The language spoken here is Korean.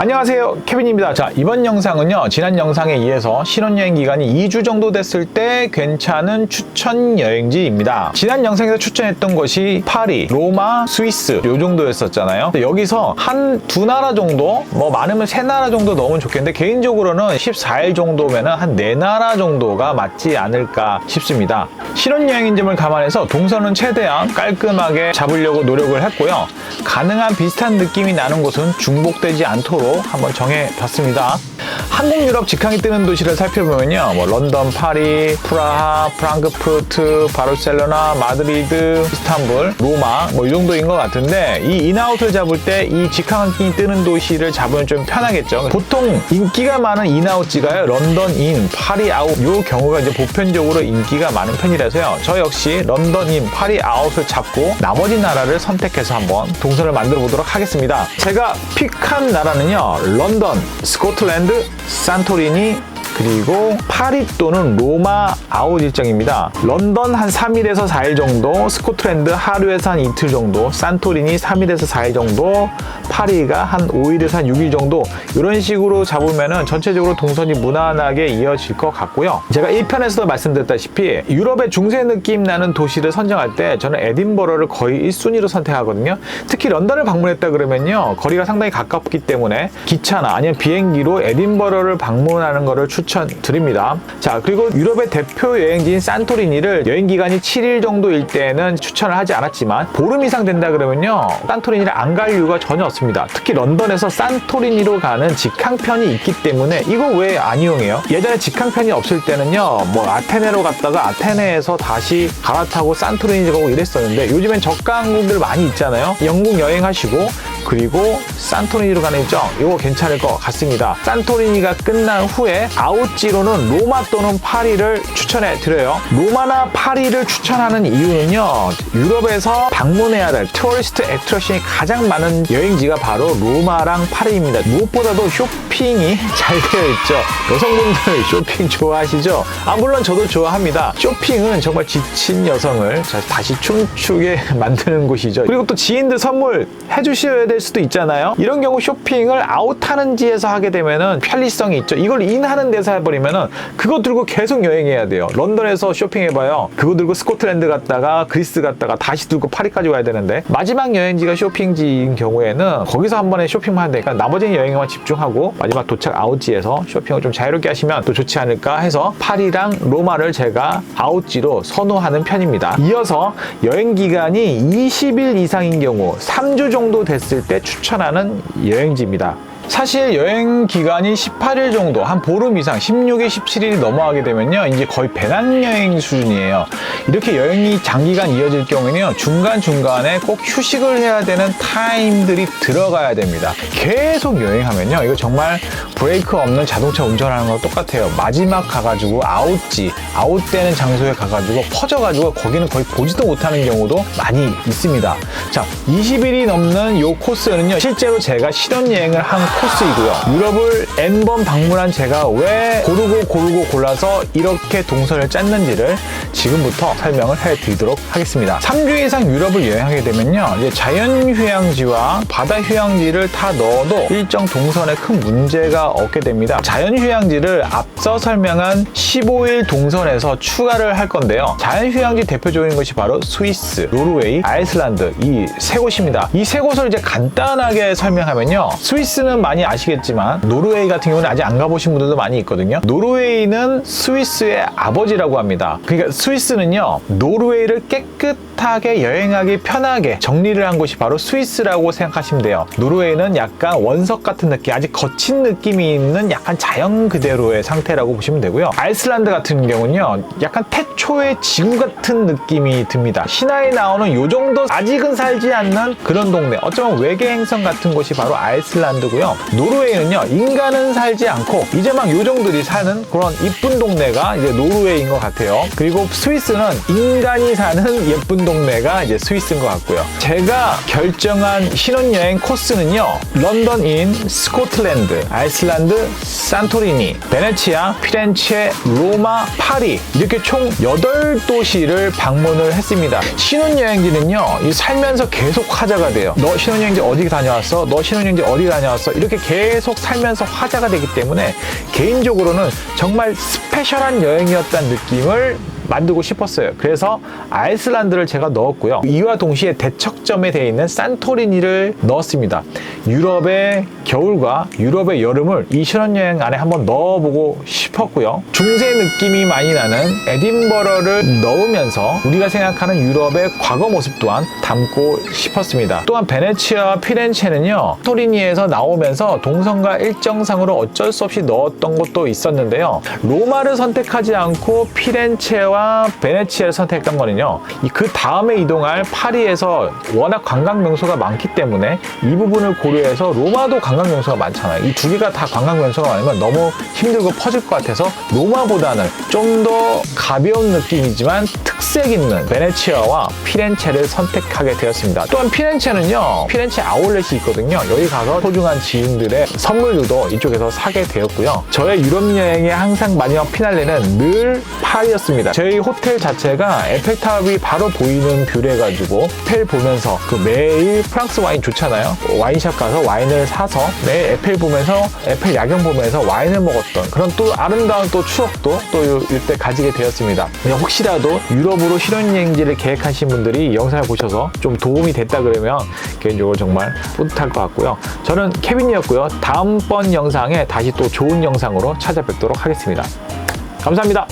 안녕하세요, 케빈입니다. 자, 이번 영상은요, 지난 영상에 이어서 신혼여행 기간이 2주 정도 됐을 때 괜찮은 추천 여행지입니다. 지난 영상에서 추천했던 곳이 파리, 로마, 스위스 요 정도였었잖아요. 여기서 한 두 나라 정도, 뭐 많으면 세 나라 정도 넣으면 좋겠는데 개인적으로는 14일 정도면은 한 네 나라 정도가 맞지 않을까 싶습니다. 신혼여행인 점을 감안해서 동선은 최대한 깔끔하게 잡으려고 노력을 했고요. 가능한 비슷한 느낌이 나는 곳은 중복되지 않도록 한번 정해봤습니다. 한국 유럽 직항이 뜨는 도시를 살펴보면요, 뭐 런던, 파리, 프라하, 프랑크푸르트, 바르셀로나, 마드리드, 이스탄불, 로마 뭐 이 정도인 것 같은데, 이 인아웃을 잡을 때 이 직항이 뜨는 도시를 잡으면 좀 편하겠죠. 보통 인기가 많은 인아웃지가요, 런던 인, 파리 아웃 요 경우가 이제 보편적으로 인기가 많은 편이라서요. 저 역시 런던 인, 파리 아웃을 잡고 나머지 나라를 선택해서 한번 동선을 만들어 보도록 하겠습니다. 제가 픽한 나라는요, 런던, 스코틀랜드, 산토리니, 그리고 파리 또는 로마 아웃 일정입니다. 런던 한 3일에서 4일 정도, 스코틀랜드 하루에서 한 이틀 정도, 산토리니 3일에서 4일 정도, 파리가 한 5일에서 한 6일 정도, 이런 식으로 잡으면은 전체적으로 동선이 무난하게 이어질 것 같고요. 제가 1편에서도 말씀드렸다시피 유럽의 중세 느낌 나는 도시를 선정할 때 저는 에딘버러를 거의 1순위로 선택하거든요. 특히 런던을 방문했다 그러면요, 거리가 상당히 가깝기 때문에 기차나 아니면 비행기로 에딘버러를 방문하는 것을 추천드립니다. 자, 그리고 유럽의 대표 여행지인 산토리니를 여행기간이 7일 정도일 때는 추천을 하지 않았지만 보름 이상 된다 그러면요, 산토리니를 안 갈 이유가 전혀 없습니다. 특히 런던에서 산토리니로 가는 직항편이 있기 때문에 이거 왜 안 이용해요? 예전에 직항편이 없을 때는요, 뭐 아테네로 갔다가 아테네에서 다시 갈아타고 산토리니 가고 이랬었는데, 요즘엔 저가 항공들 많이 있잖아요. 영국 여행하시고 그리고 산토리니로 가는 일정, 이거 괜찮을 것 같습니다. 산토리니가 끝난 후에 아웃지로는 로마 또는 파리를 추천해 드려요. 로마나 파리를 추천하는 이유는요, 유럽에서 방문해야 될 투어리스트 애트랙션이 가장 많은 여행지가 바로 로마랑 파리입니다. 무엇보다도 쇼핑이 잘 되어 있죠. 여성분들 쇼핑 좋아하시죠? 물론 저도 좋아합니다. 쇼핑은 정말 지친 여성을 다시 춤추게 만드는 곳이죠. 그리고 또 지인들 선물 해주셔야 될 수도 있잖아요. 이런 경우 쇼핑을 아웃하는지에서 하게 되면은 편리성이 있죠. 이걸 인하는 데서 해버리면은 그거 들고 계속 여행해야 돼요. 런던에서 쇼핑해봐요. 그거 들고 스코틀랜드 갔다가 그리스 갔다가 다시 들고 파리까지 와야 되는데, 마지막 여행지가 쇼핑지인 경우에는 거기서 한 번에 쇼핑만 하면 되니까 나머지는 여행에만 집중하고 마지막 도착 아웃지에서 쇼핑을 좀 자유롭게 하시면 또 좋지 않을까 해서 파리랑 로마를 제가 아웃지로 선호하는 편입니다. 이어서 여행기간이 20일 이상인 경우 3주 정도 됐을 때 추천하는 여행지입니다. 사실 여행 기간이 18일 정도, 한 보름 이상, 16일, 17일이 넘어가게 되면요, 이제 거의 배낭여행 수준이에요. 이렇게 여행이 장기간 이어질 경우에는요, 중간중간에 꼭 휴식을 해야 되는 타임들이 들어가야 됩니다. 계속 여행하면요, 이거 정말 브레이크 없는 자동차 운전하는 거랑 똑같아요. 마지막 가가지고 아웃되는 장소에 가가지고 퍼져가지고 거기는 거의 보지도 못하는 경우도 많이 있습니다. 자, 20일이 넘는 이 코스는요, 실제로 제가 신혼여행을 한 코스이고요. 유럽을 N번 방문한 제가 왜 고르고 골라서 이렇게 동선을 짰는지를 지금부터 설명을 해드리도록 하겠습니다. 3주 이상 유럽을 여행하게 되면요, 이제 자연휴양지와 바다휴양지를 다 넣어도 일정 동선에 큰 문제가 없게 됩니다. 자연휴양지를 앞서 설명한 15일 동선에서 추가를 할 건데요. 자연휴양지 대표적인 것이 바로 스위스, 노르웨이, 아이슬란드, 이 세 곳입니다. 이 세 곳을 이제 간단하게 설명하면요, 스위스는 많이 아시겠지만 노르웨이 같은 경우는 아직 안 가보신 분들도 많이 있거든요. 노르웨이는 스위스의 아버지라고 합니다. 그러니까 스위스는요, 노르웨이를 깨끗하게 여행하기 편하게 정리를 한 곳이 바로 스위스라고 생각하시면 돼요. 노르웨이는 약간 원석 같은 느낌, 아직 거친 느낌이 있는 약간 자연 그대로의 상태라고 보시면 되고요. 아이슬란드 같은 경우는요, 약간 태초의 지구 같은 느낌이 듭니다. 신화에 나오는 요 정도 아직은 살지 않는 그런 동네, 어쩌면 외계 행성 같은 곳이 바로 아이슬란드고요. 노르웨이는요, 인간은 살지 않고 이제 막 요정들이 사는 그런 이쁜 동네가 이제 노르웨이인 것 같아요. 그리고 스위스는 인간이 사는 예쁜 동네가 이제 스위스인 것 같고요. 제가 결정한 신혼여행 코스는요, 런던인 스코틀랜드, 아이슬란드, 산토리니, 베네치아, 피렌체, 로마, 파리 이렇게 총 8도시를 방문을 했습니다. 신혼여행지는요, 이 살면서 계속 화제가 돼요. 너 신혼여행지 어디 다녀왔어? 너 신혼여행지 어디 다녀왔어? 이렇게 계속 살면서 화제가 되기 때문에 개인적으로는 정말 스페셜한 여행이었다는 느낌을 만들고 싶었어요. 그래서 아이슬란드를 제가 넣었고요. 이와 동시에 대척점에 되어 있는 산토리니를 넣었습니다. 유럽의 겨울과 유럽의 여름을 이 신혼여행 안에 한번 넣어보고 싶었고요. 중세 느낌이 많이 나는 에딘버러를 넣으면서 우리가 생각하는 유럽의 과거 모습 또한 담고 싶었습니다. 또한 베네치아와 피렌체는요, 산토리니에서 나오면서 동선과 일정상으로 어쩔 수 없이 넣었던 것도 있었는데요. 로마를 선택하지 않고 피렌체와 베네치아를 선택했던 거는요, 그 다음에 이동할 파리에서 워낙 관광 명소가 많기 때문에 이 부분을 고려해서 로마도 관광 명소가 많잖아요. 이 두 개가 다 관광 명소가 많으면 너무 힘들고 퍼질 것 같아서 로마보다는 좀 더 가벼운 느낌이지만 특색 있는 베네치아와 피렌체를 선택하게 되었습니다. 또한 피렌체는요, 피렌체 아울렛이 있거든요. 여기 가서 소중한 지인들의 선물들도 이쪽에서 사게 되었고요. 저의 유럽 여행의 항상 마지막 피날레는 늘 파리였습니다. 저희 호텔 자체가 에펠탑이 바로 보이는 뷰래 가지고 에펠 보면서 그 매일 프랑스 와인 좋잖아요. 와인샵 가서 와인을 사서 매일 에펠 보면서 에펠 야경 보면서 와인을 먹었던 그런 또 아름다운 또 추억도 또 이때 가지게 되었습니다. 혹시라도 유럽으로 신혼여행지를 계획하신 분들이 이 영상을 보셔서 좀 도움이 됐다 그러면 개인적으로 정말 뿌듯할 것 같고요. 저는 케빈이었고요. 다음번 영상에 다시 또 좋은 영상으로 찾아뵙도록 하겠습니다. 감사합니다.